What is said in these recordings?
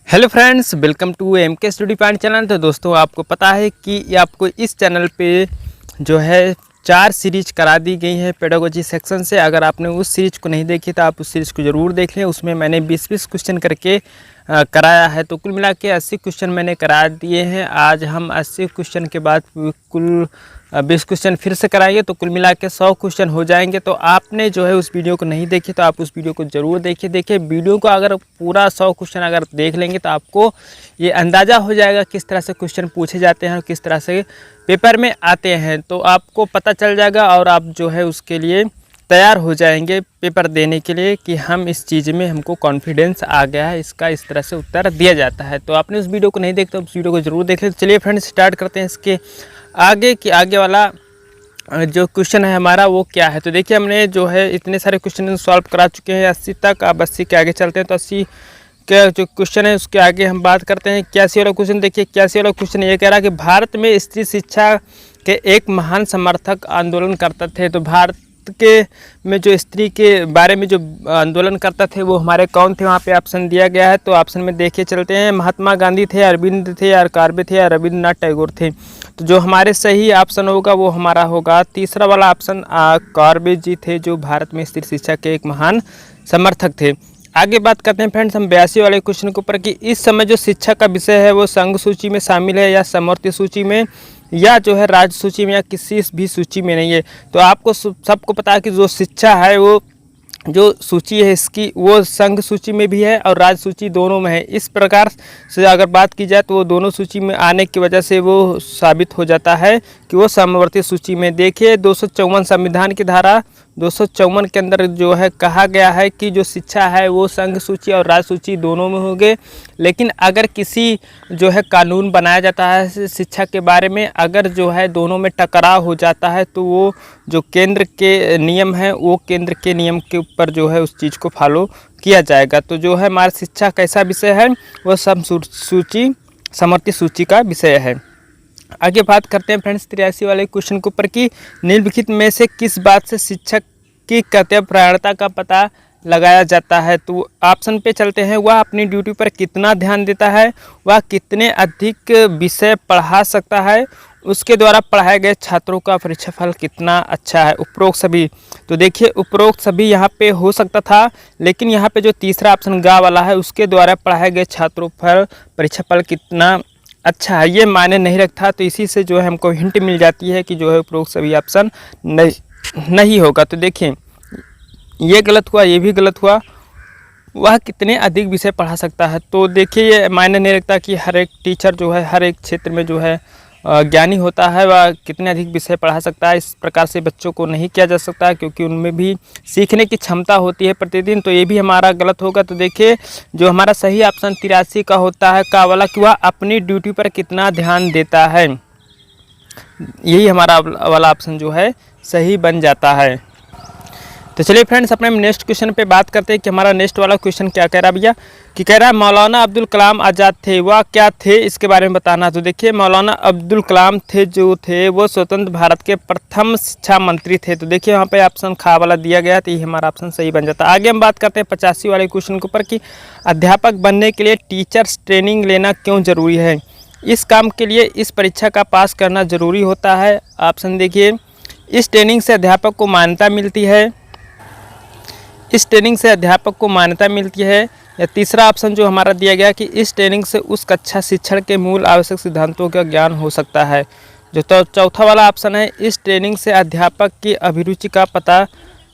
Hello friends, welcome to M K study point channel. तो दोस्तों, आपको पता है कि ये आपको इस चैनल पे जो है 4 सीरीज करा दी गई है पेडागोजी सेक्शन से। अगर आपने उस सीरीज को नहीं देखी तो आप उस सीरीज को ज़रूर देख लें। उसमें मैंने 20-20 क्वेश्चन करके कराया है। तो कुल मिला के 80 क्वेश्चन मैंने करा दिए हैं। आज हम 80 क्वेश्चन के बाद कुल 20 क्वेश्चन फिर से कराएंगे, तो कुल मिला के 100 क्वेश्चन हो जाएंगे। तो आपने जो है उस वीडियो को नहीं देखी तो आप उस वीडियो को ज़रूर देखिए। वीडियो को अगर पूरा 100 क्वेश्चन अगर देख लेंगे तो आपको ये अंदाज़ा हो जाएगा किस तरह से क्वेश्चन पूछे जाते हैं और किस तरह से पेपर में आते हैं। तो आपको पता चल जाएगा और आप जो है उसके लिए तैयार हो जाएंगे पेपर देने के लिए कि हम इस चीज़ में हमको कॉन्फिडेंस आ गया है, इसका इस तरह से उत्तर दिया जाता है। तो आपने उस वीडियो को नहीं देखा तो उस वीडियो को ज़रूर देख लें। चलिए फ्रेंड्स, स्टार्ट करते हैं इसके आगे वाला जो क्वेश्चन है हमारा वो क्या है। तो देखिए, हमने जो है इतने सारे क्वेश्चन सॉल्व करा चुके हैं 80 तक। अब 80 के आगे चलते हैं। तो 80 का जो क्वेश्चन है उसके आगे हम बात करते हैं 81 वाला क्वेश्चन। देखिए, 81 वाला क्वेश्चन ये कह रहा है कि भारत में स्त्री शिक्षा के एक महान समर्थक आंदोलन करते थे। तो भारत के में जो स्त्री के बारे में जो आंदोलन करता थे वो हमारे कौन थे, वहाँ पे ऑप्शन दिया गया है। तो ऑप्शन में देखिए चलते हैं। महात्मा गांधी थे, अरविंद थे, अरकार्बे थे या रविंद्रनाथ टैगोर थे। तो जो हमारे सही ऑप्शन होगा वो हमारा होगा तीसरा वाला ऑप्शन, कार्बे जी थे, जो भारत में स्त्री शिक्षा के एक महान समर्थक थे। आगे बात करते हैं फ्रेंड्स हम 82 वाले क्वेश्चन के ऊपर कि इस समय जो शिक्षा का विषय है वो संघ सूची में शामिल है या समवर्ती सूची में या जो है राज्य सूची में या किसी भी सूची में नहीं है। तो आपको सबको पता है कि जो शिक्षा है वो जो सूची है इसकी वो संघ सूची में भी है और राज्य सूची दोनों में है। इस प्रकार से अगर बात की जाए तो वो दोनों सूची में आने की वजह से वो साबित हो जाता है कि वो समवर्ती सूची में। देखिए 254 संविधान की धारा 254 के अंदर जो है कहा गया है कि जो शिक्षा है वो संघ सूची और राज्य सूची दोनों में होंगे। लेकिन अगर किसी जो है कानून बनाया जाता है शिक्षा के बारे में, अगर जो है दोनों में टकराव हो जाता है तो वो जो केंद्र के नियम है वो केंद्र के नियम के ऊपर जो है उस चीज़ को फॉलो किया जाएगा। तो जो है हमारा शिक्षा कैसा विषय है वो समवर्ती सूची का विषय है। आगे बात करते हैं फ्रेंड्स 83 वाले क्वेश्चन के ऊपर कि निम्नलिखित में से किस बात से शिक्षक की कर्तव्यपरायणता का पता लगाया जाता है। तो ऑप्शन पे चलते हैं। वह अपनी ड्यूटी पर कितना ध्यान देता है, वह कितने अधिक विषय पढ़ा सकता है, उसके द्वारा पढ़ाए गए छात्रों का परीक्षाफल कितना अच्छा है। उपरोक्त सभी। तो देखिए, उपरोक्त सभी यहाँ पे हो सकता था, लेकिन यहाँ पे जो तीसरा ऑप्शन गा वाला है उसके द्वारा पढ़ाए गए छात्रों पर परीक्षाफल कितना अच्छा है ये मायने नहीं रखता। तो इसी से जो है हमको हिंट मिल जाती है कि जो है उपरोक्त सभी ऑप्शन नहीं होगा। तो देखिए, ये गलत हुआ, ये भी गलत हुआ। वह कितने अधिक विषय पढ़ा सकता है, तो देखिए ये मायने नहीं रखता कि हर एक टीचर जो है हर एक क्षेत्र में जो है ज्ञानी होता है, वह कितने अधिक विषय पढ़ा सकता है। इस प्रकार से बच्चों को नहीं किया जा सकता क्योंकि उनमें भी सीखने की क्षमता होती है प्रतिदिन। तो ये भी हमारा गलत होगा। तो देखिए, जो हमारा सही ऑप्शन 83 का होता है का वाला कि वह अपनी ड्यूटी पर कितना ध्यान देता है, यही हमारा वाला ऑप्शन जो है सही बन जाता है। तो चलिए फ्रेंड्स, अपने नेक्स्ट क्वेश्चन पे बात करते हैं कि हमारा नेक्स्ट वाला क्वेश्चन क्या कह रहा है भैया, कि कह रहा है मौलाना अब्दुल कलाम आज़ाद थे, वह क्या थे इसके बारे में बताना। तो देखिए, मौलाना अब्दुल कलाम थे वो स्वतंत्र भारत के प्रथम शिक्षा मंत्री थे। तो देखिए वहाँ पे ऑप्शन खा वाला दिया गया, तो ये हमारा ऑप्शन सही बन जाता है। आगे हम बात करते हैं 85 वाले क्वेश्चन के ऊपर कि अध्यापक बनने के लिए टीचर्स ट्रेनिंग लेना क्यों ज़रूरी है। इस काम के लिए इस परीक्षा का पास करना ज़रूरी होता है। ऑप्शन देखिए, इस ट्रेनिंग से अध्यापक को मान्यता मिलती है, इस ट्रेनिंग से अध्यापक को मान्यता मिलती है, या तीसरा ऑप्शन जो हमारा दिया गया कि इस ट्रेनिंग से उस कक्षा शिक्षण के मूल आवश्यक सिद्धांतों का ज्ञान हो सकता है। जो तो चौथा वाला ऑप्शन है, इस ट्रेनिंग से अध्यापक की अभिरुचि का पता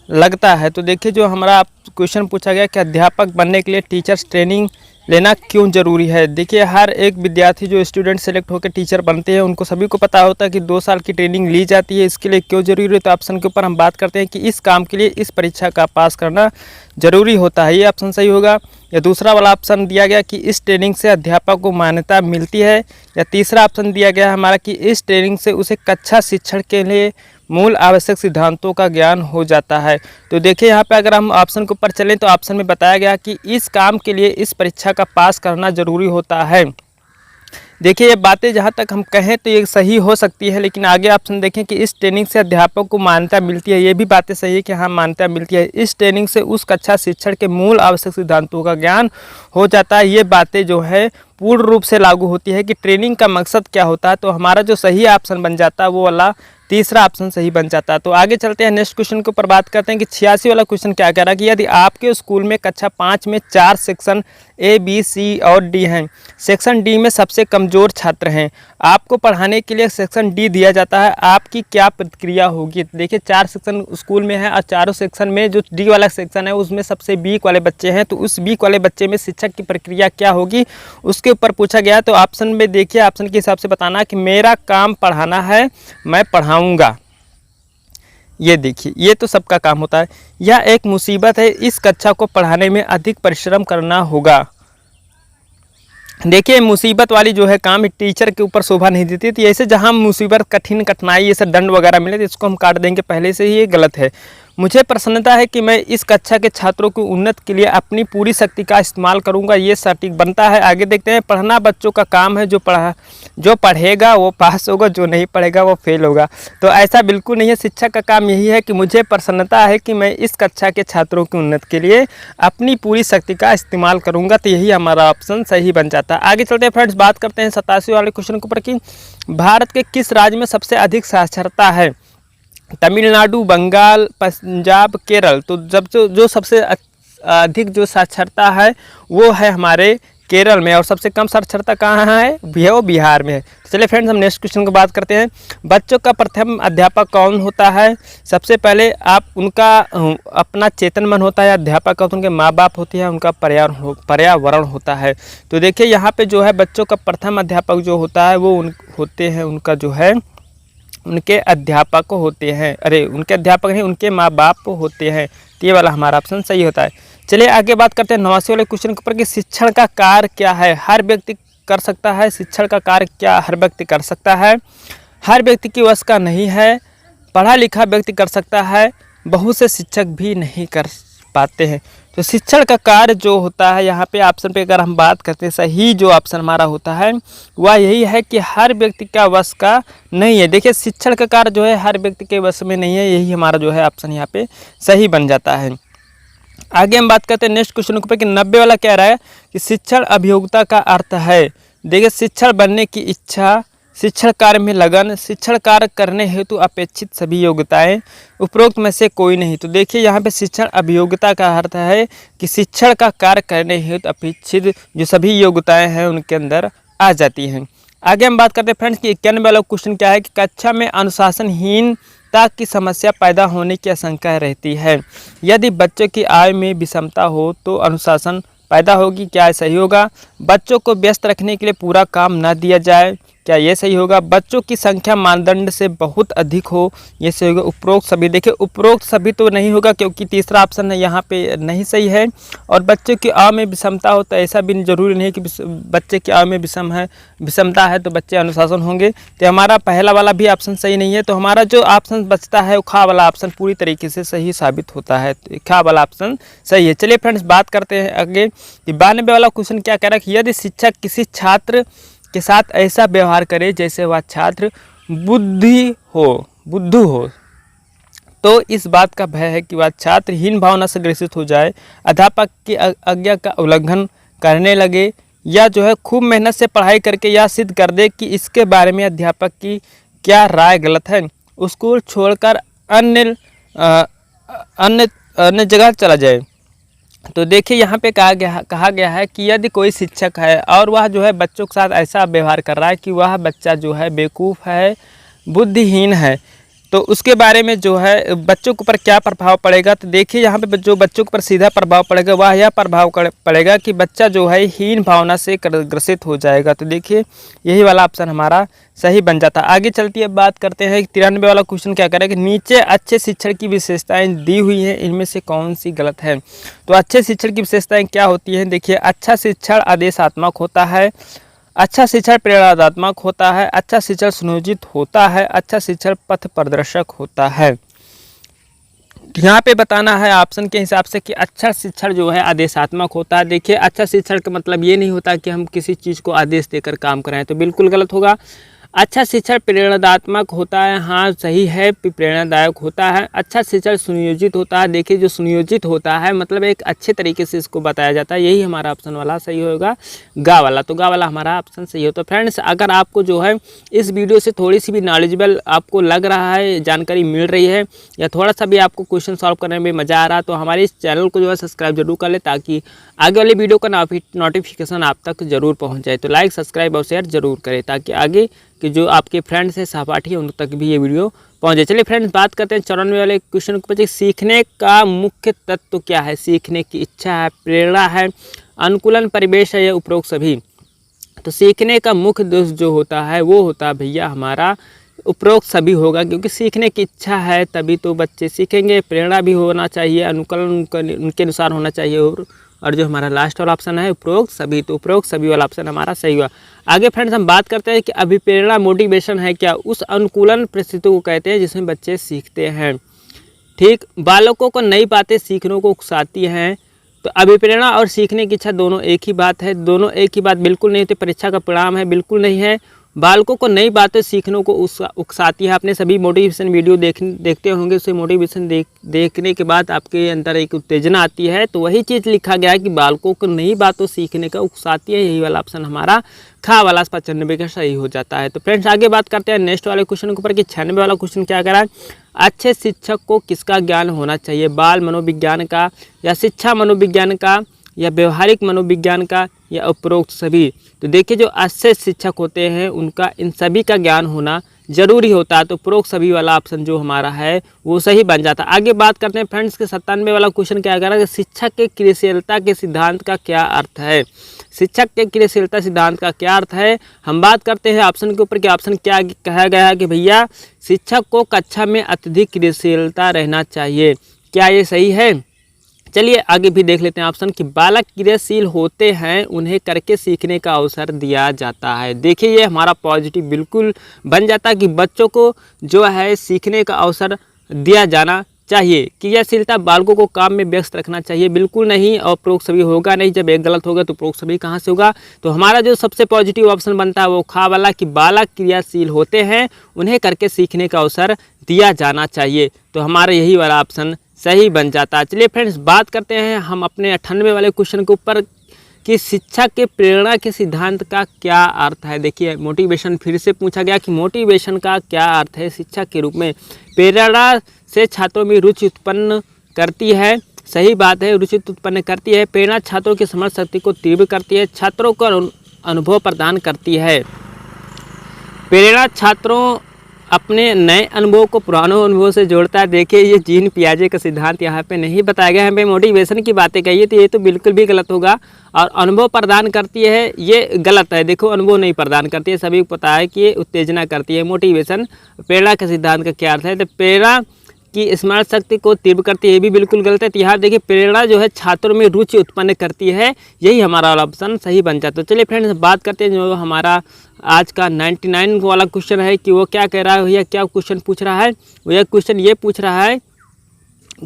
लगता है। तो देखिए, जो हमारा क्वेश्चन पूछा गया कि अध्यापक बनने के लिए टीचर्स ट्रेनिंग लेना क्यों ज़रूरी है। देखिए, हर एक विद्यार्थी जो स्टूडेंट सेलेक्ट होकर टीचर बनते हैं उनको सभी को पता होता है कि 2 साल की ट्रेनिंग ली जाती है। इसके लिए क्यों ज़रूरी है, तो ऑप्शन के ऊपर हम बात करते हैं कि इस काम के लिए इस परीक्षा का पास करना ज़रूरी होता है, ये ऑप्शन सही होगा। या दूसरा वाला ऑप्शन दिया गया कि इस ट्रेनिंग से अध्यापक को मान्यता मिलती है, या तीसरा ऑप्शन दिया गया हमारा कि इस ट्रेनिंग से उसे कक्षा शिक्षण के लिए मूल आवश्यक सिद्धांतों का ज्ञान हो जाता है। तो देखिए, यहाँ पे अगर हम ऑप्शन के ऊपर चलें तो ऑप्शन में बताया गया कि इस काम के लिए इस परीक्षा का पास करना ज़रूरी होता है। देखिए ये बातें जहाँ तक हम कहें तो ये सही हो सकती है, लेकिन आगे ऑप्शन देखें कि इस ट्रेनिंग से अध्यापक को मान्यता मिलती है। ये भी बातें सही है कि हाँ मान्यता मिलती है। इस ट्रेनिंग से उस कक्षा शिक्षण के मूल आवश्यक सिद्धांतों का ज्ञान हो जाता है। ये बातें जो है पूर्ण रूप से लागू होती है कि ट्रेनिंग का मकसद क्या होता है। तो हमारा जो सही ऑप्शन बन जाता है वो वाला तीसरा ऑप्शन सही बन जाता है। तो आगे चलते हैं, नेक्स्ट क्वेश्चन के ऊपर बात करते हैं कि 86 वाला क्वेश्चन क्या कह रहा है कि यदि आपके स्कूल में कक्षा 5 में 4 सेक्शन ए, बी, सी और डी हैं, सेक्शन डी में सबसे कमज़ोर छात्र हैं, आपको पढ़ाने के लिए सेक्शन डी दिया जाता है, आपकी क्या प्रतिक्रिया होगी। देखिए 4 सेक्शन स्कूल में है और चारों सेक्शन में जो डी वाला सेक्शन है उसमें सबसे वीक वाले बच्चे हैं, तो उस वीक वाले बच्चे में शिक्षक की प्रक्रिया क्या होगी उसके ऊपर पूछा गया। तो ऑप्शन में देखिए, ऑप्शन के हिसाब से बताना कि मेरा काम पढ़ाना है, मैं पढ़ाऊँगा। ये देखिए ये तो सबका काम होता है। यह एक मुसीबत है, इस कक्षा को पढ़ाने में अधिक परिश्रम करना होगा। देखिए मुसीबत वाली जो है काम टीचर के ऊपर शोभा नहीं देती, तो ऐसे जहाँ मुसीबत कठिन कठिनाई ये सब दंड वगैरह मिले तो इसको हम काट देंगे पहले से ही, ये गलत है। मुझे प्रसन्नता है कि मैं इस कक्षा के छात्रों की उन्नति के लिए अपनी पूरी शक्ति का इस्तेमाल करूंगा, ये सटीक बनता है। आगे देखते हैं, पढ़ना बच्चों का काम है, जो पढ़ेगा वो पास होगा, जो नहीं पढ़ेगा वो फेल होगा। तो ऐसा बिल्कुल नहीं है, शिक्षक का काम यही है कि मुझे प्रसन्नता है कि मैं इस कक्षा के छात्रों की उन्नति के लिए अपनी पूरी शक्ति का इस्तेमाल करूँगा। तो यही हमारा ऑप्शन सही बन जाता है। आगे चलते हैं फ्रेंड्स, बात करते हैं 87 वाले क्वेश्चन के ऊपर कि भारत के किस राज्य में सबसे अधिक साक्षरता है। तमिलनाडु, बंगाल, पंजाब, केरल। तो जब जो सबसे अधिक जो साक्षरता है वो है हमारे केरल में, और सबसे कम साक्षरता कहाँ है, वो बिहार में है। तो चलिए फ्रेंड्स हम नेक्स्ट क्वेश्चन की बात करते हैं। बच्चों का प्रथम अध्यापक कौन होता है। सबसे पहले आप उनका अपना चेतन मन होता है, अध्यापक का उनके माँ बाप होते हैं, उनका पर्यावरण होता है। तो देखिए यहाँ पे जो है बच्चों का प्रथम अध्यापक जो होता है वो होते हैं उनका जो है उनके अध्यापक होते हैं, अरे उनके अध्यापक नहीं, उनके माँ बाप होते हैं। तो ये वाला हमारा ऑप्शन सही होता है। चलिए आगे बात करते हैं 89 वाले क्वेश्चन के ऊपर कि शिक्षण का कार्य क्या है। हर व्यक्ति कर सकता है, शिक्षण का कार्य क्या हर व्यक्ति कर सकता है। हर व्यक्ति की वश का नहीं है, पढ़ा लिखा व्यक्ति कर सकता है, बहुत से शिक्षक भी नहीं कर पाते हैं। तो शिक्षण का कार्य जो होता है यहाँ पे ऑप्शन पे अगर हम बात करते हैं, सही जो ऑप्शन हमारा होता है वह यही है कि हर व्यक्ति का वश का नहीं है। देखिए शिक्षण का कार्य जो है हर व्यक्ति के वश में नहीं है, यही हमारा जो है ऑप्शन यहाँ पे सही बन जाता है। आगे हम बात करते हैं नेक्स्ट क्वेश्चन के ऊपर कि 90 वाला कह रहा है कि शिक्षण अभियोग्यता का अर्थ है। देखिए शिक्षण बनने की इच्छा, शिक्षण कार्य में लगन, शिक्षण कार्य करने हेतु अपेक्षित सभी योग्यताएं, उपरोक्त में से कोई नहीं। तो देखिए यहाँ पे शिक्षण अभियोग्यता का अर्थ है कि शिक्षण का कार्य करने हेतु अपेक्षित जो सभी योग्यताएं हैं उनके अंदर आ जाती हैं। आगे हम बात करते हैं फ्रेंड्स कि 91 वाला क्वेश्चन क्या है कि कक्षा में अनुशासनहीनता की समस्या पैदा होने की आशंका रहती है। यदि बच्चों की आय में विषमता हो तो अनुशासन पैदा होगी, क्या सही होगा। बच्चों को व्यस्त रखने के लिए पूरा काम न दिया जाए, क्या ये सही होगा। बच्चों की संख्या मानदंड से बहुत अधिक हो, ये सही होगा। उपरोक्त सभी, देखिए उपरोक्त सभी तो नहीं होगा क्योंकि तीसरा ऑप्शन है यहाँ पे नहीं सही है। और बच्चों की आय में विषमता हो तो ऐसा भी जरूरी नहीं कि बच्चे की आय में विषमता है तो बच्चे अनुशासन होंगे। तो हमारा पहला वाला भी ऑप्शन सही नहीं है। तो हमारा जो ऑप्शन बचता है वो खा वाला ऑप्शन पूरी तरीके से सही साबित होता है, तो खा वाला ऑप्शन सही है। चलिए फ्रेंड्स बात करते हैं आगे कि 92 वाला क्वेश्चन क्या कह रहा है कि यदि शिक्षक किसी छात्र के साथ ऐसा व्यवहार करे जैसे वह छात्र बुद्धू हो तो इस बात का भय है कि वह छात्र हीन भावना से ग्रसित हो जाए, अध्यापक की आज्ञा का उल्लंघन करने लगे, या जो है खूब मेहनत से पढ़ाई करके यह सिद्ध कर दे कि इसके बारे में अध्यापक की क्या राय गलत है, स्कूल छोड़कर अन्य जगह चला जाए। तो देखिए यहाँ पे कहा गया है कि यदि कोई शिक्षक है और वह जो है बच्चों के साथ ऐसा व्यवहार कर रहा है कि वह बच्चा जो है बेवकूफ़ है, बुद्धिहीन है, तो उसके बारे में जो है बच्चों के ऊपर क्या प्रभाव पड़ेगा। तो देखिए यहाँ पे जो बच्चों के ऊपर सीधा प्रभाव पड़ेगा वह यह प्रभाव पड़ेगा कि बच्चा जो है हीन भावना से ग्रसित हो जाएगा। तो देखिए यही वाला ऑप्शन हमारा सही बन जाता है। आगे चलती है बात करते हैं 93 वाला क्वेश्चन क्या करेगा कि नीचे अच्छे शिक्षण की विशेषताएं दी हुई हैं, इनमें से कौन सी गलत है। तो अच्छे शिक्षण की विशेषताएं क्या होती हैं। देखिए अच्छा शिक्षण आदेशात्मक होता है, अच्छा शिक्षण प्रेरणात्मक होता है, अच्छा शिक्षण सुनियोजित होता है, अच्छा शिक्षण पथ प्रदर्शक होता है। यहाँ पे बताना है ऑप्शन के हिसाब से कि अच्छा शिक्षण जो है आदेशात्मक होता है। देखिए, अच्छा शिक्षण का मतलब ये नहीं होता कि हम किसी चीज़ को आदेश देकर काम कराएं, तो बिल्कुल गलत होगा। अच्छा शिक्षण प्रेरणादात्मक होता है, हाँ सही है, प्रेरणादायक होता है। अच्छा शिक्षण सुनियोजित होता है। देखिए, जो सुनियोजित होता है मतलब एक अच्छे तरीके से इसको बताया जाता है, यही हमारा ऑप्शन वाला सही होगा, गा वाला। तो गा वाला हमारा ऑप्शन सही हो। तो फ्रेंड्स, अगर आपको जो है इस वीडियो से थोड़ी सी भी नॉलेजेबल आपको लग रहा है, जानकारी मिल रही है, या थोड़ा सा भी आपको क्वेश्चन सॉल्व करने में मज़ा आ रहा है, तो हमारे इस चैनल को जो है सब्सक्राइब जरूर कर ले, ताकि आगे वाले वीडियो का नोटिफिकेशन आप तक जरूर पहुँच जाए। तो लाइक, सब्सक्राइब और शेयर जरूर करें, ताकि आगे कि जो आपके फ्रेंड्स हैं, सहपाठी हैं, उन तक भी ये वीडियो पहुंचे। चलिए फ्रेंड्स, बात करते हैं 94 वाले क्वेश्चन को। बच्चे, सीखने का मुख्य तत्व क्या है? सीखने की इच्छा है, प्रेरणा है, अनुकूलन, परिवेश है, या उपरोक्त सभी? तो सीखने का मुख्य दोष जो होता है वो होता है भैया हमारा उपरोक्त सभी होगा, क्योंकि सीखने की इच्छा है तभी तो बच्चे सीखेंगे। प्रेरणा भी होना चाहिए, अनुकूलन उनके अनुसार होना चाहिए, और जो हमारा लास्ट वाला ऑप्शन है उपरोक्त सभी, तो उपरोक्त सभी वाला ऑप्शन हमारा सही हुआ। आगे फ्रेंड्स, हम बात करते हैं कि अभिप्रेरणा मोटिवेशन है क्या? उस अनुकूलन परिस्थिति को कहते हैं जिसमें बच्चे सीखते हैं। ठीक, बालकों को नई बातें सीखने को उकसाती हैं। तो अभिप्रेरणा और सीखने की इच्छा दोनों एक ही बात है, दोनों एक ही बात बिल्कुल नहीं होती, परीक्षा का परिणाम है, बिल्कुल नहीं है। बालकों को नई बातें सीखने को उकसाती है। आपने सभी मोटिवेशन वीडियो देखते होंगे, उसे मोटिवेशन देखने के बाद आपके अंदर एक उत्तेजना आती है, तो वही चीज़ लिखा गया है कि बालकों को नई बातों सीखने का उकसाती है, यही वाला ऑप्शन हमारा खा वाला 95 का सही हो जाता है। तो फ्रेंड्स, आगे बात करते हैं नेक्स्ट वाले क्वेश्चन के ऊपर कि 96 वाला क्वेश्चन क्या कह रहा है? अच्छे शिक्षक को किसका ज्ञान होना चाहिए? बाल मनोविज्ञान का, या शिक्षा मनोविज्ञान का, या व्यवहारिक मनोविज्ञान का, या उपरोक्त सभी? तो देखिए, जो अच्छे शिक्षक होते हैं उनका इन सभी का ज्ञान होना जरूरी होता है, तो उपरोक्त सभी वाला ऑप्शन जो हमारा है वो सही बन जाता है। आगे बात करते हैं फ्रेंड्स के 97 वाला क्वेश्चन क्या कह रहा है? शिक्षक के क्रियाशीलता के सिद्धांत का क्या अर्थ है? शिक्षक के क्रियाशीलता सिद्धांत का क्या अर्थ है? हम बात करते हैं ऑप्शन के ऊपर कि ऑप्शन क्या कहा गया है कि भैया शिक्षक को कक्षा में अत्यधिक क्रियाशीलता रहना चाहिए। क्या ये सही है? चलिए आगे भी देख लेते हैं ऑप्शन कि बालक क्रियाशील होते हैं, उन्हें करके सीखने का अवसर दिया जाता है। देखिए, ये हमारा पॉजिटिव बिल्कुल बन जाता है कि बच्चों को जो है सीखने का अवसर दिया जाना चाहिए। क्रियाशीलता बालकों को काम में व्यस्त रखना चाहिए, बिल्कुल नहीं, और उपरोक्त सभी होगा नहीं। जब एक गलत होगा तो उपरोक्त सभी कहाँ से होगा? तो हमारा जो सबसे पॉजिटिव ऑप्शन बनता है वो खा वाला कि बालक क्रियाशील होते हैं, उन्हें करके सीखने का अवसर दिया जाना चाहिए। तो हमारा यही वाला ऑप्शन सही बन जाता है। चलिए फ्रेंड्स, बात करते हैं हम अपने 98 वाले क्वेश्चन के ऊपर कि शिक्षा के प्रेरणा के सिद्धांत का क्या अर्थ है। देखिए, मोटिवेशन फिर से पूछा गया कि मोटिवेशन का क्या अर्थ है शिक्षा के रूप में? प्रेरणा से छात्रों में रुचि उत्पन्न करती है, सही बात है, रुचि उत्पन्न करती है। प्रेरणा छात्रों की समझ शक्ति को तीव्र करती है, छात्रों को अनुभव प्रदान करती है। प्रेरणा छात्रों अपने नए अनुभव को पुराने अनुभव से जोड़ता है। देखिए, ये जीन पियाजे का सिद्धांत यहाँ पे नहीं बताया गया है, हमें मोटिवेशन की बातें कही है, तो ये तो बिल्कुल भी गलत होगा। और अनुभव प्रदान करती है, ये गलत है। देखो, अनुभव नहीं प्रदान करती है, सभी को पता है कि ये उत्तेजना करती है। मोटिवेशन प्रेरणा के सिद्धांत का क्या अर्थ है? तो प्रेरणा की स्मरण शक्ति को तीव्र करती है, ये भी बिल्कुल गलत है। तो यहाँ देखिए, प्रेरणा जो है छात्रों में रुचि उत्पन्न करती है, यही हमारा ऑप्शन सही बन जाता है। तो चलिए फ्रेंड्स, बात करते हैं जो हमारा आज का 99 वाला क्वेश्चन है कि वो क्या कह रहा है भैया, क्या क्वेश्चन पूछ रहा है? वो यह क्वेश्चन ये पूछ रहा है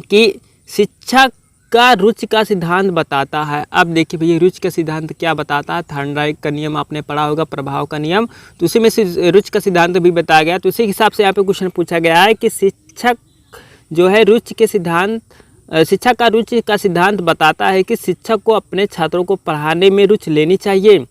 कि शिक्षा का रुचि का सिद्धांत बताता है। अब देखिए भैया, रुचि का सिद्धांत क्या बताता है? थॉर्नडाइक का नियम आपने पढ़ा होगा, प्रभाव का नियम, तो उसी में से रुचि का सिद्धांत भी बताया गया। तो उसी हिसाब से यहाँ पे क्वेश्चन पूछा गया है कि शिक्षक जो है रुचि के सिद्धांत, शिक्षा का रुचि का सिद्धांत बताता है कि शिक्षक को अपने छात्रों को पढ़ाने में रुचि लेनी चाहिए।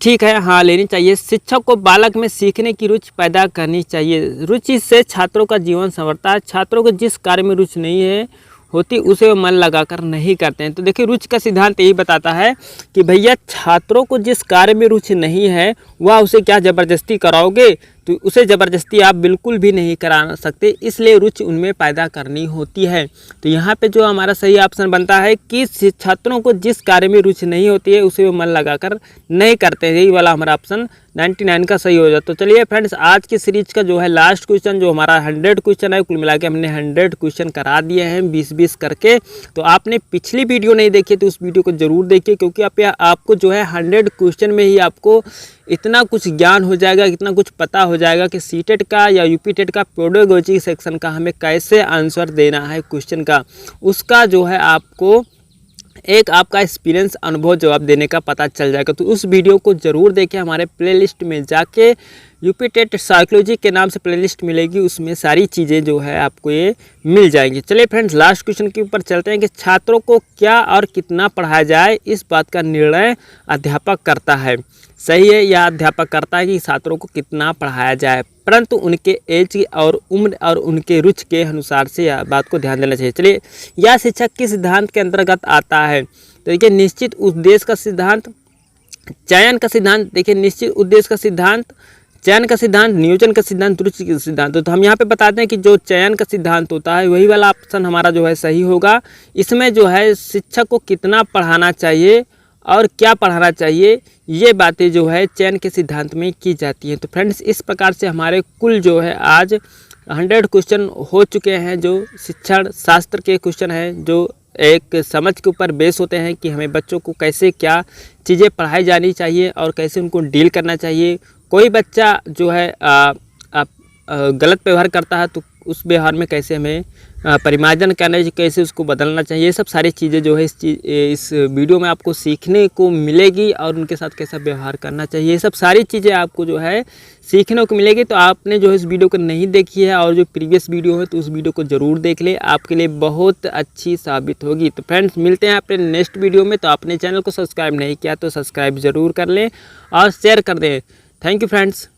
ठीक है, हाँ लेनी चाहिए। शिक्षक को बालक में सीखने की रुचि पैदा करनी चाहिए। रुचि से छात्रों का जीवन संवरता है। छात्रों को जिस कार्य में रुचि नहीं है होती उसे वो मन लगाकर नहीं करते हैं। तो देखिए, रुचि का सिद्धांत यही बताता है कि भैया छात्रों को जिस कार्य में रुचि नहीं है वह उसे क्या ज़बरदस्ती कराओगे? तो उसे ज़बरदस्ती आप बिल्कुल भी नहीं करा सकते, इसलिए रुचि उनमें पैदा करनी होती है। तो यहाँ पे जो हमारा सही ऑप्शन बनता है कि छात्रों को जिस कार्य में रुचि नहीं होती है उसे वो मन लगाकर नहीं करते, यही वाला हमारा ऑप्शन 99 का सही हो जाता। तो चलिए फ्रेंड्स, आज की सीरीज का जो है लास्ट क्वेश्चन, जो हमारा 100 क्वेश्चन है, कुल मिला के हमने 100 क्वेश्चन करा दिए हैं 20-20 करके। तो आपने पिछली वीडियो नहीं देखी तो उस वीडियो को जरूर देखिए, क्योंकि आपको जो है 100 क्वेश्चन में ही आपको इतना कुछ ज्ञान हो जाएगा, इतना कुछ पता हो जाएगा कि सीटेट का या यूपी टेट का पेडागोजी सेक्शन का हमें कैसे आंसर देना है क्वेश्चन का, उसका जो है आपको एक आपका एक्सपीरियंस अनुभव जवाब देने का पता चल जाएगा। तो उस वीडियो को ज़रूर देखें, हमारे प्लेलिस्ट में जाके यूपी टेट साइकोलॉजी के नाम से प्लेलिस्ट मिलेगी, उसमें सारी चीज़ें जो है आपको ये मिल जाएंगी। चलिए फ्रेंड्स, लास्ट क्वेश्चन के ऊपर चलते हैं कि छात्रों को क्या और कितना पढ़ाया जाए, इस बात का निर्णय अध्यापक करता है। सही है, यह अध्यापक करता है कि छात्रों को कितना पढ़ाया जाए, परंतु उनके एज और उम्र और उनके रुचि के अनुसार से यह बात को ध्यान देना चाहिए। चलिए, यह शिक्षक किस सिद्धांत के अंतर्गत आता है? तो देखिए, निश्चित उद्देश्य का सिद्धांत, चयन का सिद्धांत। देखिए, निश्चित उद्देश्य का सिद्धांत, चयन का सिद्धांत, नियोजन का सिद्धांत, रुचि का सिद्धांत। तो हम यहाँ पे बताते हैं कि जो चयन का सिद्धांत होता है वही वाला ऑप्शन हमारा जो है सही होगा। इसमें जो है शिक्षक को कितना पढ़ाना चाहिए और क्या पढ़ाना चाहिए, ये बातें जो है चयन के सिद्धांत में की जाती हैं। तो फ्रेंड्स, इस प्रकार से हमारे कुल जो है आज 100 क्वेश्चन हो चुके हैं, जो शिक्षण शास्त्र के क्वेश्चन हैं, जो एक समझ के ऊपर बेस होते हैं कि हमें बच्चों को कैसे क्या चीज़ें पढ़ाई जानी चाहिए और कैसे उनको डील करना चाहिए। कोई बच्चा जो है गलत व्यवहार करता है तो उस व्यवहार में कैसे हमें परिमार्जन करना चाहिए, कैसे उसको बदलना चाहिए, ये सब सारी चीज़ें जो है इस वीडियो में आपको सीखने को मिलेगी और उनके साथ कैसा व्यवहार करना चाहिए, ये सब सारी चीज़ें आपको जो है सीखने को मिलेगी। तो आपने जो है इस वीडियो को नहीं देखी है और जो प्रीवियस वीडियो है तो उस वीडियो को ज़रूर देख ले, आपके लिए बहुत अच्छी साबित होगी। तो फ्रेंड्स, मिलते हैं अपने नेक्स्ट वीडियो में। तो आपने चैनल को सब्सक्राइब नहीं किया तो सब्सक्राइब ज़रूर कर लें और शेयर कर दें। Thank you friends.